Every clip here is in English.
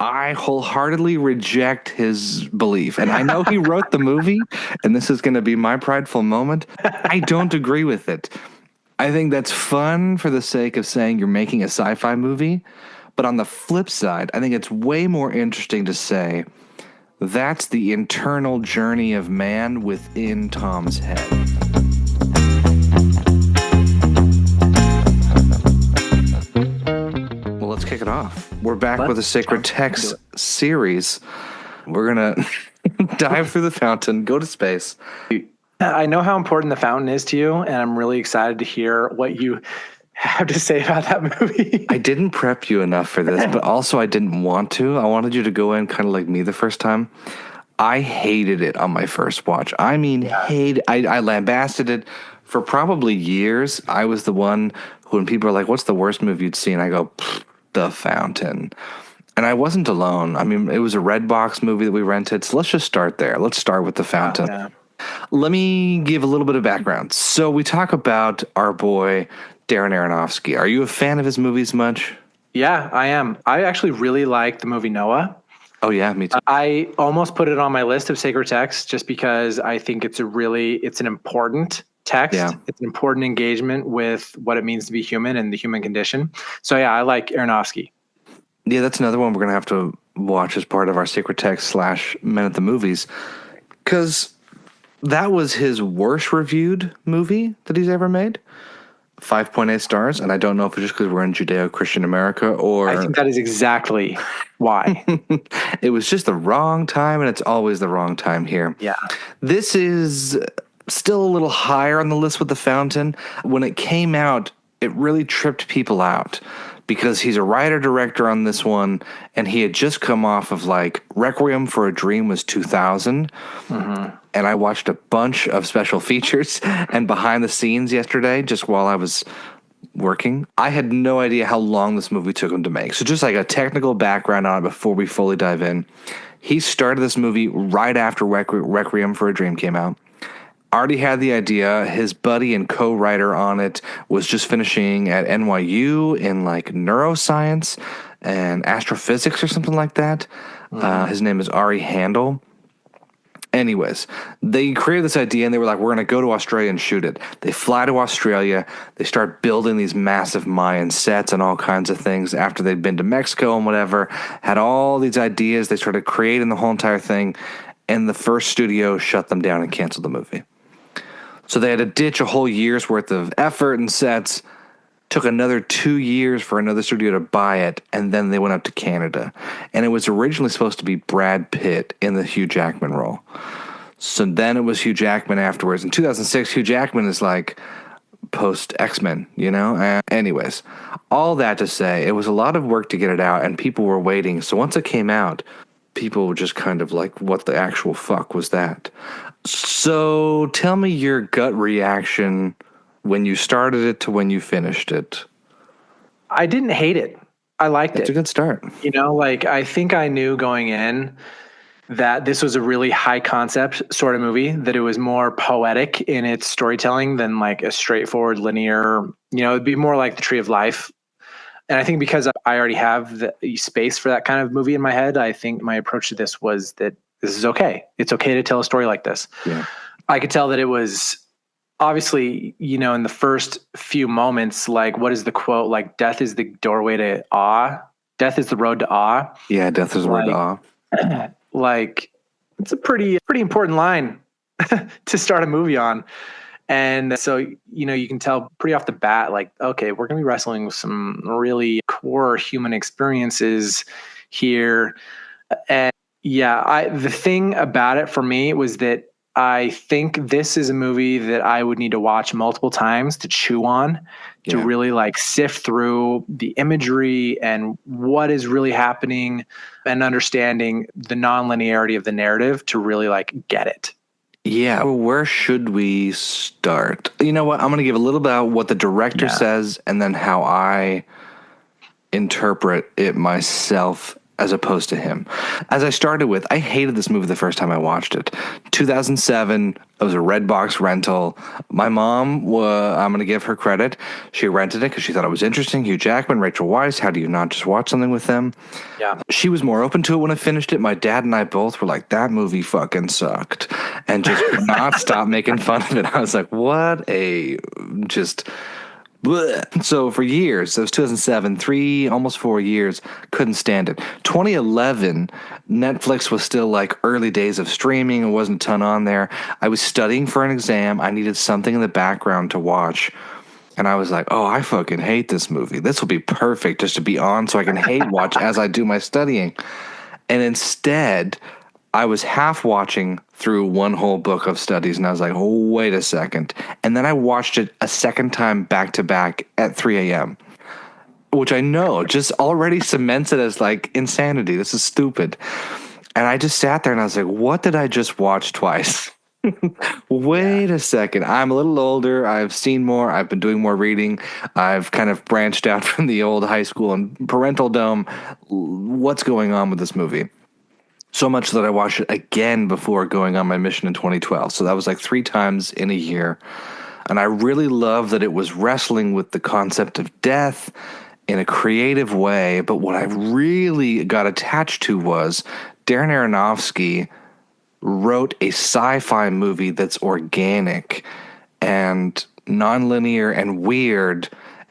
I wholeheartedly reject his belief. And I know he wrote the movie, and this is going to be my prideful moment. I don't agree with it. I think that's fun for the sake of saying you're making a sci-fi movie. But on the flip side, I think it's way more interesting to say that's the internal journey of man within Tom's head. Well, let's kick it off. We're back with a Sacred Text series. We're going to dive through the fountain, go to space. I know how important the fountain is to you, and I'm really excited to hear what you have to say about that movie. I didn't prep you enough for this, but also I didn't want to. I wanted you to go in kind of like me the first time. I hated it on my first watch. I mean, I lambasted it for probably years. I was the one who, when people are like, what's the worst movie you'd seen? I go, The Fountain. And I wasn't alone. I mean, it was a Redbox movie that we rented. So let's just start there. Let's start with The Fountain. Yeah. Let me give a little bit of background. So we talk about our boy, Darren Aronofsky. Are you a fan of his movies much? Yeah, I am. I actually really like the movie Noah. Oh, yeah, me too. I almost put it on my list of sacred texts just because I think it's an important text. Yeah. It's an important engagement with what it means to be human and the human condition. So, yeah, I like Aronofsky. Yeah, that's another one we're going to have to watch as part of our sacred text / Men at the Movies. Because that was his worst reviewed movie that he's ever made. 5.8 stars, and I don't know if it's just because we're in Judeo-Christian America or... I think that is exactly why. It was just the wrong time, and it's always the wrong time here. Yeah. This is still a little higher on the list with The Fountain. When it came out, it really tripped people out because he's a writer-director on this one, and he had just come off of, like, Requiem for a Dream was 2000, and I watched a bunch of special features and behind the scenes yesterday just while I was working. I had no idea how long this movie took him to make. So just like a technical background on it before we fully dive in. He started this movie right after Requiem for a Dream came out. Already had the idea. His buddy and co-writer on it was just finishing at NYU in like neuroscience and astrophysics or something like that. His name is Ari Handel. Anyways, they created this idea and they were like, we're going to go to Australia and shoot it. They fly to Australia. They start building these massive Mayan sets and all kinds of things after they'd been to Mexico and whatever. Had all these ideas. They started creating the whole entire thing. And the first studio shut them down and canceled the movie. So they had to ditch a whole year's worth of effort and sets. Took another 2 years for another studio to buy it, and then they went up to Canada. And it was originally supposed to be Brad Pitt in the Hugh Jackman role. So then it was Hugh Jackman afterwards. In 2006, Hugh Jackman is like post-X-Men, you know? Anyways, all that to say, it was a lot of work to get it out, and people were waiting. So once it came out, people were just kind of like, what the actual fuck was that? So tell me your gut reaction when you started it to when you finished it. I didn't hate it. I liked it. It's a good start. You know, like I think I knew going in that this was a really high concept sort of movie, that it was more poetic in its storytelling than like a straightforward linear, you know, it'd be more like The Tree of Life. And I think because I already have the space for that kind of movie in my head, I think my approach to this was that this is okay. It's okay to tell a story like this. Yeah. I could tell that it was obviously, you know, in the first few moments, like what is the quote? Like death is the doorway to awe. Death is the road to awe. Yeah, death is the road to awe. Like it's a pretty important line to start a movie on. And so, you know, you can tell pretty off the bat, like, okay, we're going to be wrestling with some really core human experiences here. And yeah, the thing about it for me was that I think this is a movie that I would need to watch multiple times to chew on, to really like sift through the imagery and what is really happening and understanding the nonlinearity of the narrative to really like get it. Yeah, well, where should we start? You know what? I'm going to give a little bit about what the director says and then how I interpret it myself as opposed to him. As I started with, I hated this movie the first time I watched it. 2007, it was a red box rental. My mom, I'm going to give her credit. She rented it because she thought it was interesting. Hugh Jackman, Rachel Weisz, how do you not just watch something with them? Yeah. She was more open to it when I finished it. My dad and I both were like, that movie fucking sucked. And just could not stop making fun of it. I was like, what a just... Blech. So for years, it was 2007, almost 4 years, couldn't stand it. 2011, Netflix was still like early days of streaming. It wasn't a ton on there. I was studying for an exam. I needed something in the background to watch. And I was like, oh, I fucking hate this movie. This will be perfect just to be on so I can hate watch as I do my studying. And instead, I was half watching through one whole book of studies, and I was like, oh, wait a second. And then I watched it a second time back to back at 3 a.m., which I know just already cements it as like insanity. This is stupid. And I just sat there and I was like, what did I just watch twice? Wait a second. I'm a little older. I've seen more. I've been doing more reading. I've kind of branched out from the old high school and parental dome. What's going on with this movie? So much that I watched it again before going on my mission in 2012. So that was like 3 times in a year. And I really love that it was wrestling with the concept of death in a creative way. But what I really got attached to was Darren Aronofsky wrote a sci-fi movie that's organic and nonlinear and weird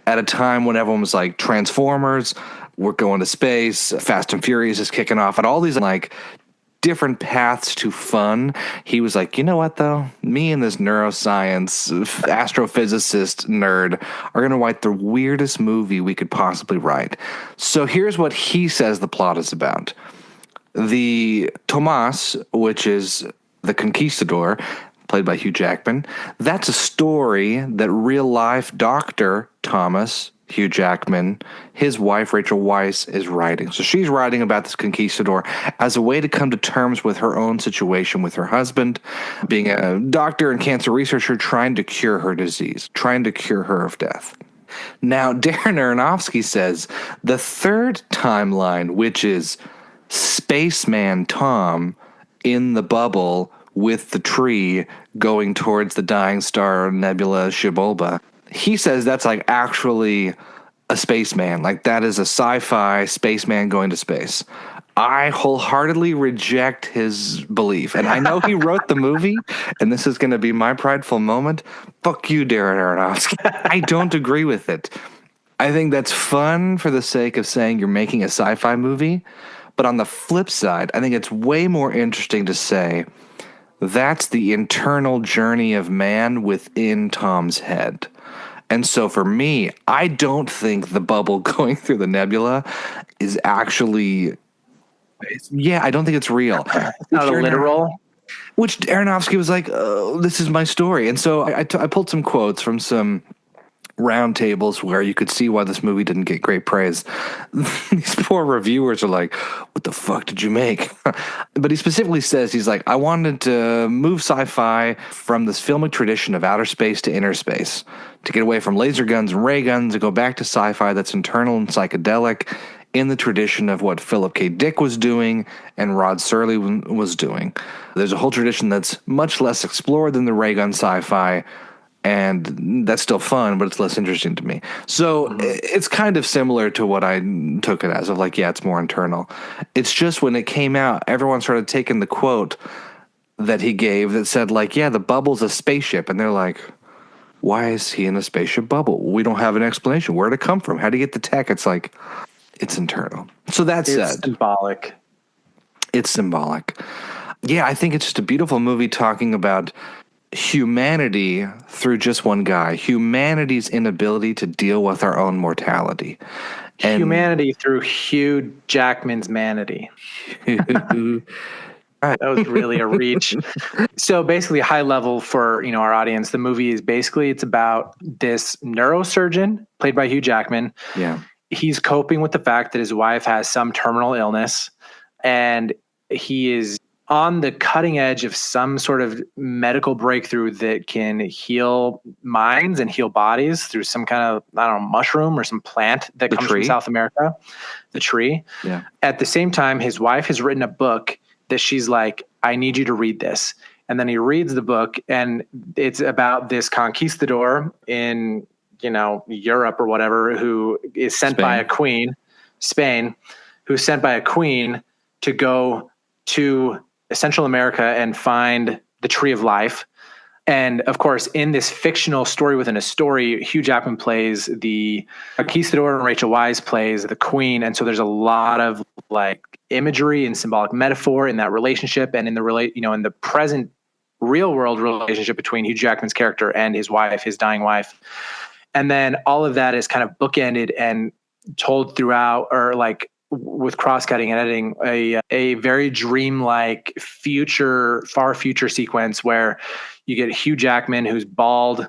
at a time when everyone was like, Transformers, we're going to space, Fast and Furious is kicking off, and all these like different paths to fun. He was like, you know what though? Me and this neuroscience astrophysicist nerd are going to write the weirdest movie we could possibly write. So here's what he says the plot is about. The Tomas, which is the conquistador, played by Hugh Jackman, that's a story that real-life Dr. Thomas, Hugh Jackman, his wife, Rachel Weisz, is writing. So she's writing about this conquistador as a way to come to terms with her own situation with her husband, being a doctor and cancer researcher, trying to cure her disease, trying to cure her of death. Now, Darren Aronofsky says the third timeline, which is Spaceman Tom in the bubble with the tree going towards the dying star nebula Shibbolba. He says that's like actually a spaceman. Like that is a sci-fi spaceman going to space. I wholeheartedly reject his belief. And I know he wrote the movie, and this is going to be my prideful moment. Fuck you, Darren Aronofsky. I don't agree with it. I think that's fun for the sake of saying you're making a sci-fi movie. But on the flip side, I think it's way more interesting to say that's the internal journey of man within Tom's head. And so for me, I don't think the bubble going through the nebula is actually... I don't think it's real. It's not a literal. Which Aronofsky was like, oh, this is my story. And so I pulled some quotes from some round tables where you could see why this movie didn't get great praise. These poor reviewers are like, what the fuck did you make? But he specifically says, he's like, I wanted to move sci-fi from this filmic tradition of outer space to inner space, to get away from laser guns and ray guns and go back to sci-fi that's internal and psychedelic in the tradition of what Philip K. Dick was doing and Rod Serling was doing. There's a whole tradition that's much less explored than the ray gun sci-fi, and that's still fun, but it's less interesting to me. So it's kind of similar to what I took it as, of like, yeah, it's more internal. It's just when it came out, everyone started taking the quote that he gave that said like, yeah, the bubble's a spaceship. And they're like, why is he in a spaceship bubble? We don't have an explanation. Where'd it come from? How'd he get the tech? It's like, it's internal. So that said, It's symbolic. It's symbolic. Yeah, I think it's just a beautiful movie talking about humanity through just one guy, humanity's inability to deal with our own mortality. And humanity through Hugh Jackman's manity. That was really a reach. So basically, high level for our audience, the movie is basically, it's about this neurosurgeon played by Hugh Jackman. Yeah, he's coping with the fact that his wife has some terminal illness, and he is on the cutting edge of some sort of medical breakthrough that can heal minds and heal bodies through some kind of, I don't know, mushroom or some plant that comes from South America, the tree. Yeah. At the same time, his wife has written a book that she's like, I need you to read this. And then he reads the book, and it's about this conquistador in, Europe or whatever, who is sent by a queen, Spain, who's sent by a queen to go to Central America and find the tree of life. And of course, in this fictional story within a story, Hugh Jackman plays the conquistador and Rachel Weisz plays the queen. And so there's a lot of like imagery and symbolic metaphor in that relationship, and in the in the present real world relationship between Hugh Jackman's character and his wife, his dying wife. And then all of that is kind of bookended and told throughout, or like with cross-cutting and editing, a very dreamlike far future sequence where you get Hugh Jackman, who's bald,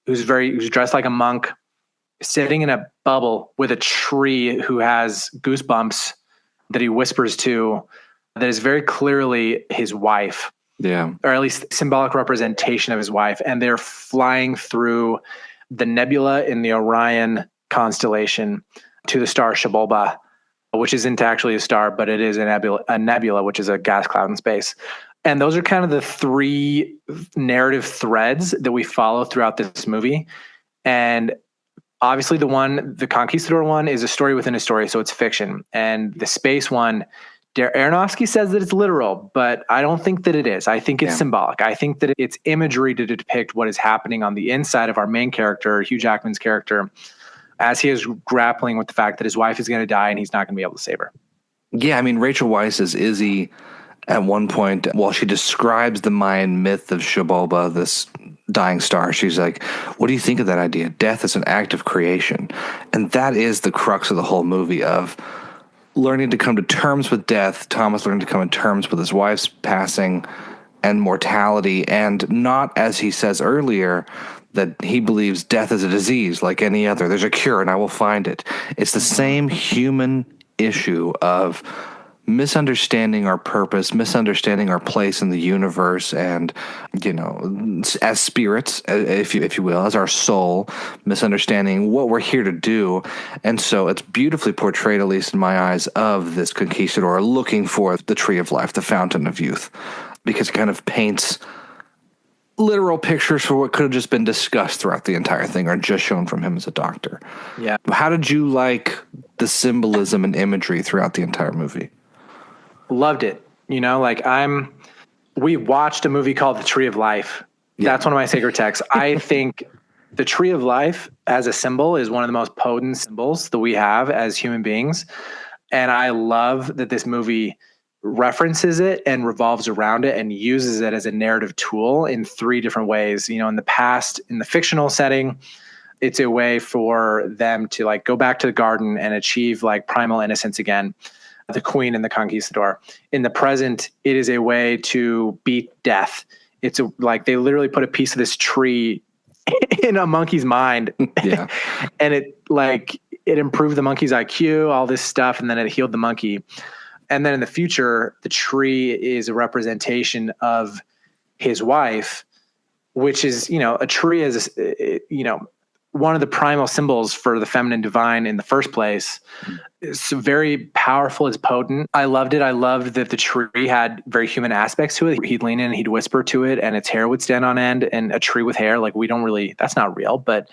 who's dressed like a monk, sitting in a bubble with a tree, who has goosebumps that he whispers to, that is very clearly his wife. Yeah. Or at least symbolic representation of his wife. And they're flying through the nebula in the Orion constellation to the star Shibolba, which isn't actually a star, but it is a nebula, which is a gas cloud in space. And those are kind of the three narrative threads that we follow throughout this movie. And obviously the Conquistador one is a story within a story, so it's fiction. And the space one, Aronofsky says that it's literal, but I don't think that it is. I think it's symbolic. I think that it's imagery to depict what is happening on the inside of our main character, Hugh Jackman's character, as he is grappling with the fact that his wife is going to die and he's not going to be able to save her. Yeah, I mean, Rachel Weisz's Izzi at one point, while she describes the Mayan myth of Shibolba, this dying star, she's like, what do you think of that idea? Death is an act of creation. And that is the crux of the whole movie, of learning to come to terms with death, Thomas learning to come to terms with his wife's passing and mortality, and not, as he says earlier, that he believes death is a disease like any other. There's a cure and I will find it. It's the same human issue of misunderstanding our purpose, misunderstanding our place in the universe, and, as spirits, if you will, as our soul, misunderstanding what we're here to do. And so it's beautifully portrayed, at least in my eyes, of this conquistador looking for the tree of life, the fountain of youth, because it kind of paints literal pictures for what could have just been discussed throughout the entire thing, or just shown from him as a doctor. Yeah. How did you like the symbolism and imagery throughout the entire movie? Loved it. We watched a movie called The Tree of Life. Yeah. That's one of my sacred texts. I think the Tree of Life as a symbol is one of the most potent symbols that we have as human beings. And I love that this movie references it and revolves around it and uses it as a narrative tool in three different ways. In the past, in the fictional setting, it's a way for them to like go back to the garden and achieve like primal innocence again, the queen and the conquistador. In the present, it is a way to beat death. It's like they literally put a piece of this tree in a monkey's mind. Yeah. And it improved the monkey's IQ, all this stuff, and then it healed the monkey. And then in the future, the tree is a representation of his wife, which is, a tree is, one of the primal symbols for the feminine divine in the first place. It's very powerful. It's potent. I loved it. I loved that the tree had very human aspects to it. He'd lean in and he'd whisper to it and its hair would stand on end. And a tree with hair, like that's not real. But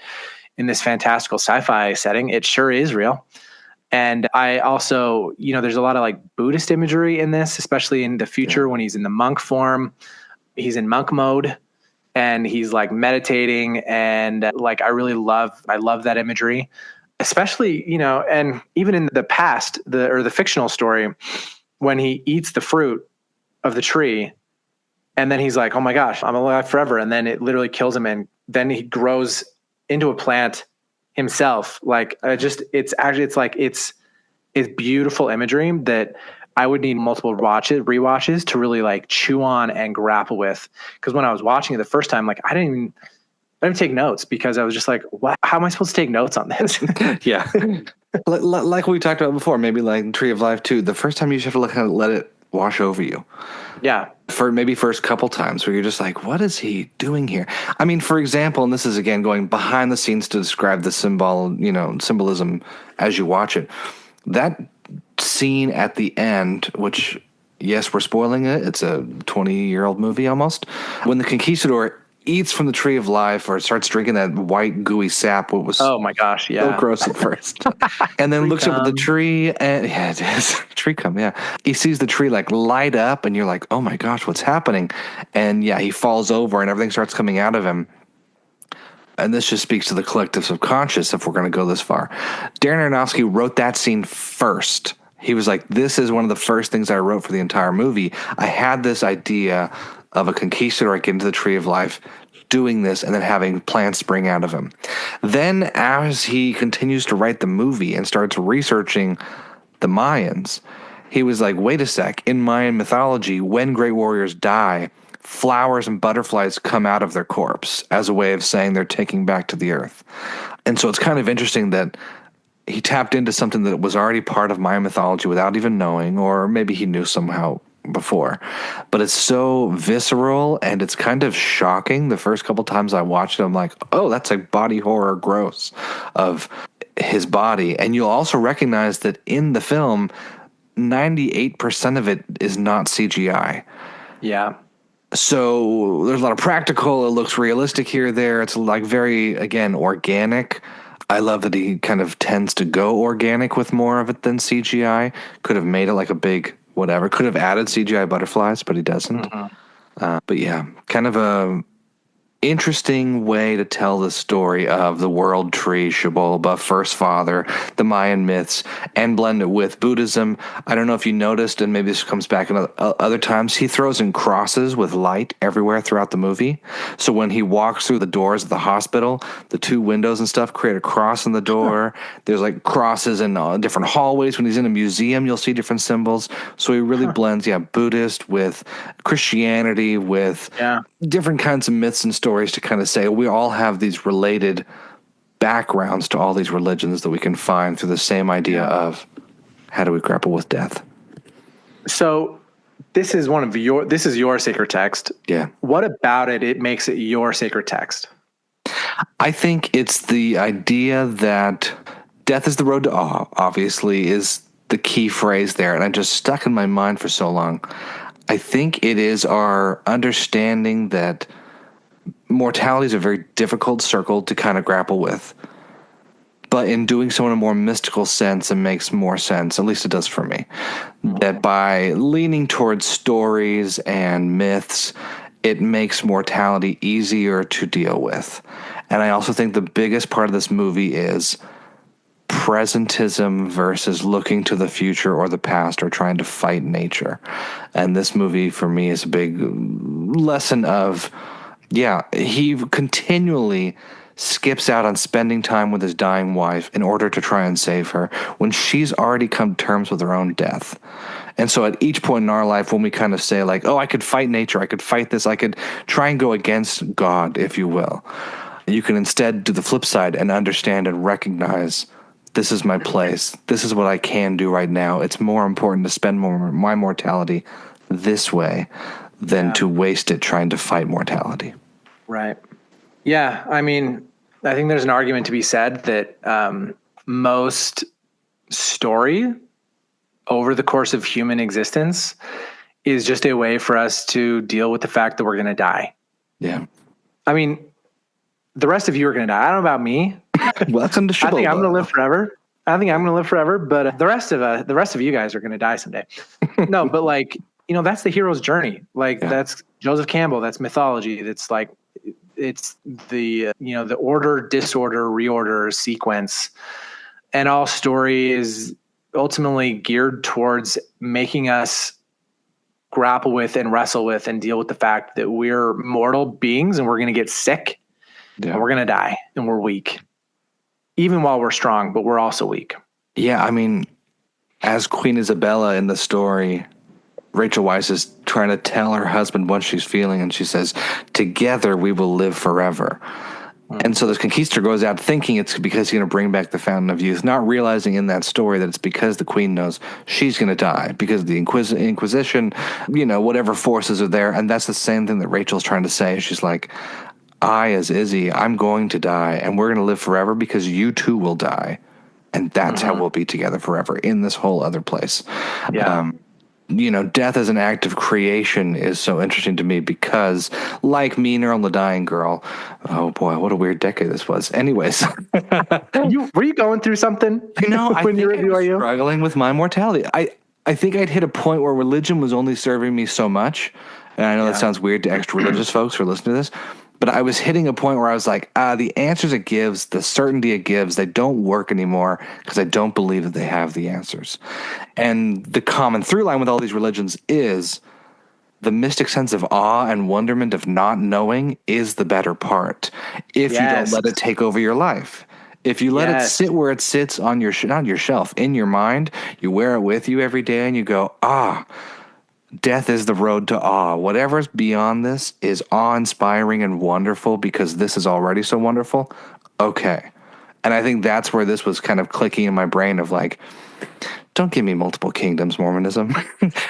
in this fantastical sci-fi setting, it sure is real. And I also, there's a lot of like Buddhist imagery in this, especially in the future when he's in the monk form. He's in monk mode and he's like meditating, and like I love that imagery, especially, and even in the past, the fictional story, when he eats the fruit of the tree and then he's like, oh my gosh, I'm alive forever. And then it literally kills him. And then he grows into a plant himself. It's beautiful imagery that I would need multiple rewatches to really like chew on and grapple with. Because when I was watching it the first time, like I didn't take notes, because I was just like, what? How am I supposed to take notes on this? Yeah. Like we talked about before, maybe like Tree of Life too. The first time you just have to let it wash over you. Yeah. For maybe first couple times where you're just like, what is he doing here? I mean, for example, and this is again going behind the scenes to describe the symbolism as you watch it. That scene at the end, which, yes, we're spoiling it. It's a 20-year-old movie almost. When the conquistador eats from the tree of life or starts drinking that white gooey sap, what was Oh my gosh, yeah. so gross at first. And then looks up at the tree and yeah, it is. Tree cum, yeah. He sees the tree like light up and you're like, oh my gosh, what's happening? And yeah, he falls over and everything starts coming out of him. And this just speaks to the collective subconscious if we're going to go this far. Darren Aronofsky wrote that scene first. He was like, this is one of the first things I wrote for the entire movie. I had this idea of a conquistador getting to the tree of life, doing this, and then having plants spring out of him. Then as he continues to write the movie and starts researching the Mayans, he was like, wait a sec, in Mayan mythology, when great warriors die, flowers and butterflies come out of their corpse as a way of saying they're taking back to the earth. And so it's kind of interesting that he tapped into something that was already part of Mayan mythology without even knowing, or maybe he knew somehow before. But it's so visceral and it's kind of shocking. The first couple times I watched it, I'm like, oh, that's like body horror gross of his body. And you'll also recognize that in the film, 98% of it is not CGI. Yeah. So there's a lot of practical. It looks realistic here or there. It's like very, again, organic. I love that he kind of tends to go organic with more of it than CGI. Could have made it like a big whatever. Could have added CGI butterflies, but he doesn't. But yeah, kind of a interesting way to tell the story of the world tree, Xibalba, First Father, the Mayan myths, and blend it with Buddhism. I don't know if you noticed, and maybe this comes back in other times, he throws in crosses with light everywhere throughout the movie. So when he walks through the doors of the hospital, the two windows and stuff create a cross in the door. There's like crosses in different hallways. When he's in a museum, you'll see different symbols. So he really blends, Buddhist with Christianity with different kinds of myths and stories to kind of say we all have these related backgrounds to all these religions that we can find through the same idea of how do we grapple with death. So this is your sacred text. Yeah. What about it makes it your sacred text? I think it's the idea that death is the road to awe, obviously, is the key phrase there. And I just stuck in my mind for so long. I think it is our understanding that mortality is a very difficult circle to kind of grapple with. But in doing so in a more mystical sense, it makes more sense, at least it does for me, that by leaning towards stories and myths, it makes mortality easier to deal with. And I also think the biggest part of this movie is presentism versus looking to the future or the past or trying to fight nature. And this movie, for me, is a big lesson of, he continually skips out on spending time with his dying wife in order to try and save her when she's already come to terms with her own death. And so at each point in our life when we kind of say like, oh, I could fight nature, I could fight this, I could try and go against God, if you will. You can instead do the flip side and understand and recognize this is my place. This is what I can do right now. It's more important to spend my mortality this way than to waste it trying to fight mortality. Right. Yeah. I mean, I think there's an argument to be said that most story over the course of human existence is just a way for us to deal with the fact that we're going to die. Yeah. I mean, the rest of you are going to die. I don't know about me. Welcome to Xibalba. I think I'm going to live forever. But the rest of you guys are going to die someday. No, but like, that's the hero's journey. Like that's Joseph Campbell. That's mythology. That's like, it's the, the order, disorder, reorder sequence, and all story is ultimately geared towards making us grapple with and wrestle with and deal with the fact that we're mortal beings and we're going to get sick and we're going to die and we're weak, even while we're strong, but we're also weak. Yeah. I mean, as Queen Isabella in the story, Rachel Weisz is trying to tell her husband what she's feeling, and she says, together we will live forever. And so this conquistador goes out thinking it's because he's going to bring back the Fountain of Youth, not realizing in that story that it's because the queen knows she's going to die, because of the Inquisition, whatever forces are there. And that's the same thing that Rachel's trying to say. She's like, I, as Izzi, I'm going to die, and we're going to live forever because you too will die. And that's how we'll be together forever in this whole other place. Yeah. Death as an act of creation is so interesting to me because, like me, Neural the Dying Girl, oh boy, what a weird decade this was. Anyways. Were you going through something? I think I was struggling with my mortality. I think I'd hit a point where religion was only serving me so much. And I know that sounds weird to extra religious folks who are listening to this, but I was hitting a point where I was like, the answers it gives, the certainty it gives, they don't work anymore because I don't believe that they have the answers. And the common through line with all these religions is the mystic sense of awe and wonderment of not knowing is the better part. If you don't let it take over your life. If you let it sit where it sits on your shelf, in your mind, you wear it with you every day and you go, death is the road to awe. Whatever's beyond this is awe-inspiring and wonderful because this is already so wonderful. Okay. And I think that's where this was kind of clicking in my brain of like, don't give me multiple kingdoms, Mormonism.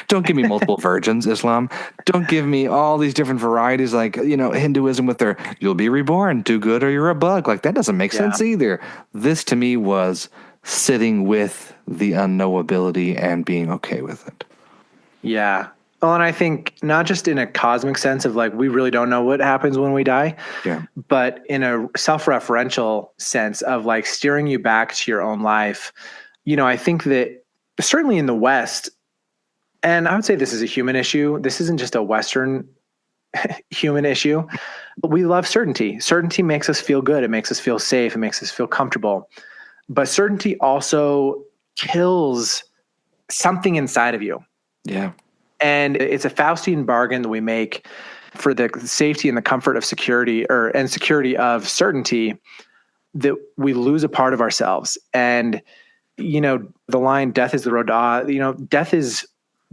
Don't give me multiple virgins, Islam. Don't give me all these different varieties like, Hinduism with their, you'll be reborn, do good or you're a bug. Like that doesn't make sense either. This to me was sitting with the unknowability and being okay with it. Yeah. Well, and I think not just in a cosmic sense of like, we really don't know what happens when we die, but in a self-referential sense of like steering you back to your own life. I think that certainly in the West, and I would say this is a human issue. This isn't just a Western human issue, but we love certainty. Certainty makes us feel good. It makes us feel safe. It makes us feel comfortable. But certainty also kills something inside of you. Yeah. And it's a Faustian bargain that we make for the safety and the comfort of security and security of certainty that we lose a part of ourselves. And, the line, death is the road to awe, death is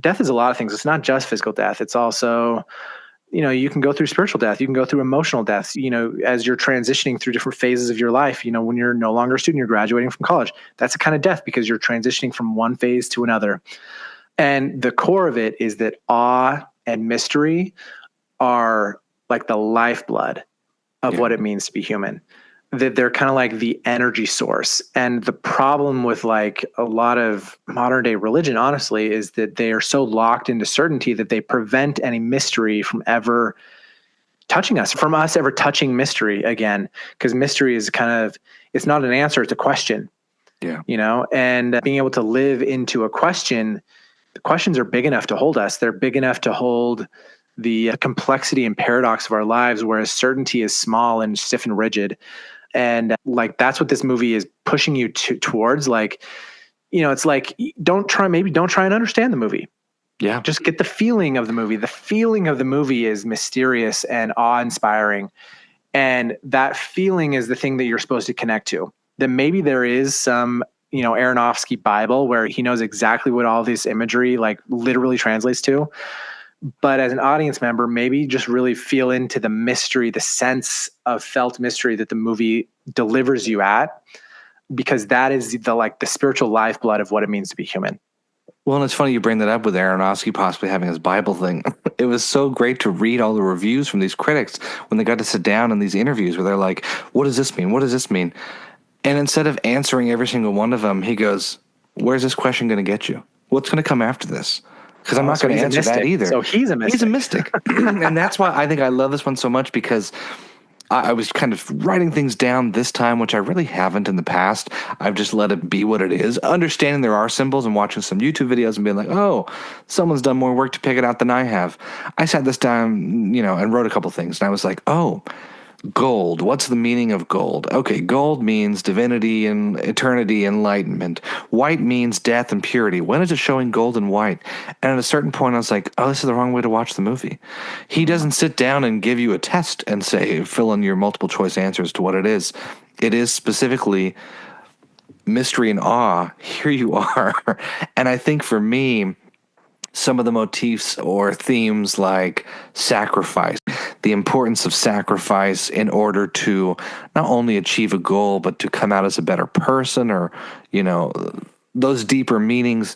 a lot of things. It's not just physical death. It's also, you can go through spiritual death. You can go through emotional deaths, as you're transitioning through different phases of your life, when you're no longer a student, you're graduating from college. That's a kind of death because you're transitioning from one phase to another. And the core of it is that awe and mystery are like the lifeblood of what it means to be human. That they're kind of like the energy source. And the problem with like a lot of modern day religion, honestly, is that they are so locked into certainty that they prevent any mystery from ever touching us, from us ever touching mystery again. Because mystery is it's not an answer, it's a question. Yeah. And being able to live into a question, the questions are big enough to hold us. They're big enough to hold the complexity and paradox of our lives, whereas certainty is small and stiff and rigid. And like, that's what this movie is pushing you towards. Like, it's like, don't try and understand the movie. Yeah. Just get the feeling of the movie. The feeling of the movie is mysterious and awe-inspiring. And that feeling is the thing that you're supposed to connect to. That maybe there is some, Aronofsky Bible where he knows exactly what all this imagery like literally translates to. But as an audience member, maybe just really feel into the mystery, the sense of felt mystery that the movie delivers you at, because that is the spiritual lifeblood of what it means to be human. Well, and it's funny you bring that up with Aronofsky possibly having his Bible thing. It was so great to read all the reviews from these critics when they got to sit down in these interviews where they're like, what does this mean? What does this mean? And instead of answering every single one of them, he goes, where's this question going to get you? What's going to come after this? Because I'm not going to answer that either. So he's a mystic. He's a mystic. And that's why I think I love this one so much, because I was kind of writing things down this time, which I really haven't in the past. I've just let it be what it is, understanding there are symbols and watching some YouTube videos and being like, oh, someone's done more work to pick it out than I have. I sat this down, and wrote a couple things, and I was like, oh, gold. What's the meaning of gold? Okay, gold means divinity and eternity, enlightenment. White means death and purity. When is it showing gold and white? And at a certain point, I was like, oh, this is the wrong way to watch the movie. He doesn't sit down and give you a test and say, fill in your multiple choice answers to what it is. It is specifically mystery and awe. Here you are. And I think for me, some of the motifs or themes like sacrifice, the importance of sacrifice in order to not only achieve a goal, but to come out as a better person, or, those deeper meanings,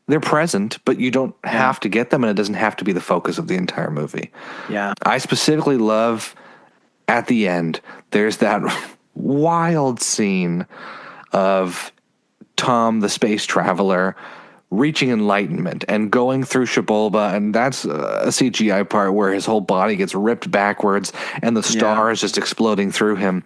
they're present, but you don't have to get them, and it doesn't have to be the focus of the entire movie. Yeah. I specifically love at the end, there's that wild scene of Tom, the space traveler, reaching enlightenment and going through Shibolba, and that's a CGI part where his whole body gets ripped backwards and the star is just exploding through him.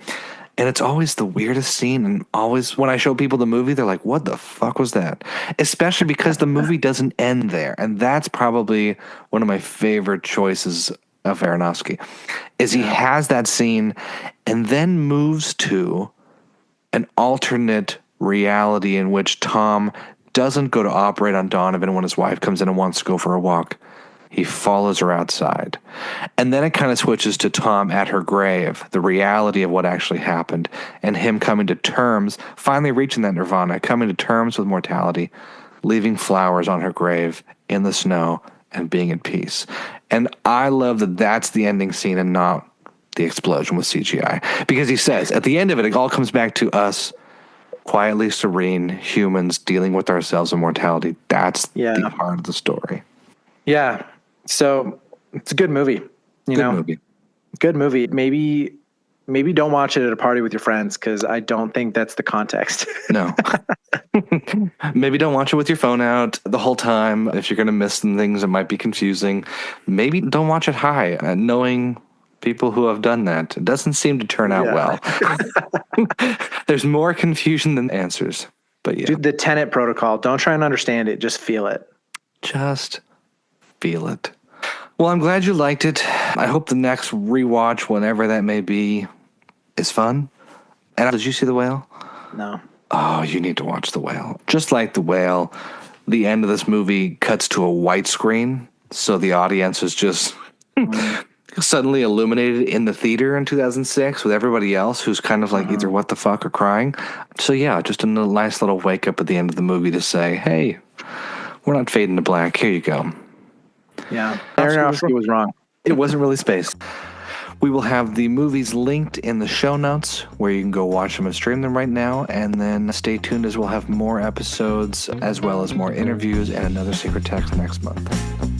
And it's always the weirdest scene, and always when I show people the movie, they're like, what the fuck was that? Especially because the movie doesn't end there. And that's probably one of my favorite choices of Aronofsky, is he has that scene and then moves to an alternate reality in which Tom doesn't go to operate on Donovan when his wife comes in and wants to go for a walk. He follows her outside. And then it kind of switches to Tom at her grave, the reality of what actually happened, and him coming to terms, finally reaching that nirvana, coming to terms with mortality, leaving flowers on her grave in the snow, and being at peace. And I love that that's the ending scene and not the explosion with CGI. Because he says, at the end of it, it all comes back to us, quietly serene humans dealing with ourselves and mortality. That's the heart of the story. Yeah. So it's a good movie. Good movie. Maybe don't watch it at a party with your friends, because I don't think that's the context. No. Maybe don't watch it with your phone out the whole time. If you're going to miss some things, it might be confusing. Maybe don't watch it high, knowing people who have done that. It doesn't seem to turn out well. There's more confusion than answers. But yeah. Dude, the Tenet protocol. Don't try and understand it. Just feel it. Just feel it. Well, I'm glad you liked it. I hope the next rewatch, whenever that may be, is fun. And did you see The Whale? No. Oh, you need to watch The Whale. Just like The Whale, the end of this movie cuts to a white screen, so the audience is just suddenly illuminated in the theater in 2006 with everybody else who's kind of like either what the fuck or crying. So yeah, just a nice little wake up at the end of the movie to say, hey, we're not fading to black. Here you go. Yeah. Aronofsky was wrong. It wasn't really space. We will have the movies linked in the show notes where you can go watch them and stream them right now. And then stay tuned as we'll have more episodes as well as more interviews and another secret text next month.